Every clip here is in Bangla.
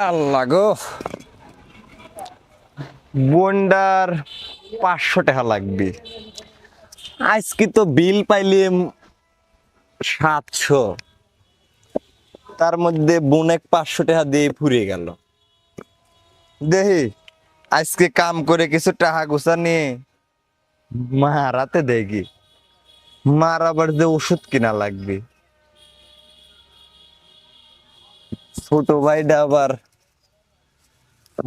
আল্লাহ গো, বন্ডার 500 টাকা লাগবে। আজকে তো বিল পাইলাম 700, তার মধ্যে বোনেক 500 টাকা দিয়ে ফুরিয়ে গেল। দেখি আজকে কাম করে কিছু টাকা গোছা নিয়ে মারাতে দেখি, মার আবার যে ওষুধ কিনা লাগবে। ছোট ভাইটা আবার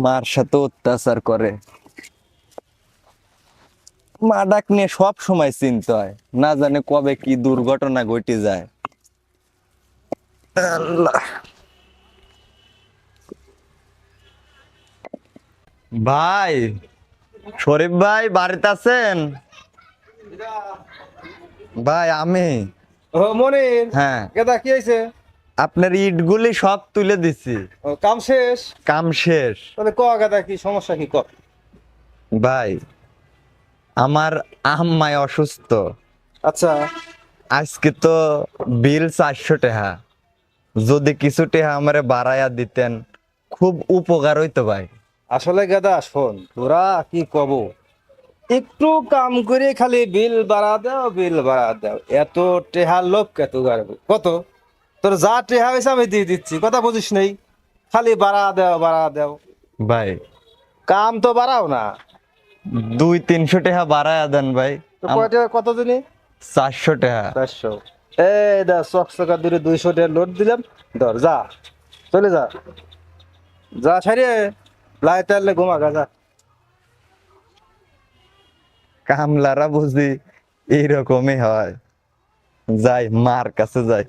মার সাথে অত্যাচার করে, মা ডাক নিয়ে সব সময় চিন্তা হয়, না জানে কবে কি দুর্ঘটনা ঘটে যায়। আল্লাহ। ভাই, শরীফ ভাই বাড়িতে আছেন? ভাই আমি, ও মনির, হ্যাঁ, গেদা কি হয়েছে? আপনার ইটগুলি সব তুলে দিছি, ও, কাম শেষ? কাম শেষ। তাহলে ক গেদা কি সমস্যা কি ক? ভাই, আমার আম্মাই অসুস্থ। আচ্ছা, আজকে তো বিল 400 টাকা, যদি কিছু টাকা আমারে বাড়াইয়া দিতেন খুব উপকার হইতো ভাই। আসলে গেদা শোন, তোরা কি কব, একটু কাম করে খালি বিল বাড়া দাও, বিল বাড়া দাও, এত টেহার লোক কত গাড়বে কত? তোর যা টেহা হয়েছে আমি দিয়ে দিচ্ছি, কথা বুঝিস নেই? খালি বাড়া দাও, বাড়া দাও, ভাই, কাম তো বাড়াও না। 200-300 টাকা বাড়াইয়া দেন ভাই। তো কয়টা কত দিনই? 400 টাকা। 400। এই দা চকচকা দূরে 200 টাকা লোড দিলাম, ধর যা, চলে যা, যা ছাড়িয়ে লাই তাহলে ঘুমা গা যা। কামলারা বুঝি এইরকমই হয়। যাই মার কাছে যাই।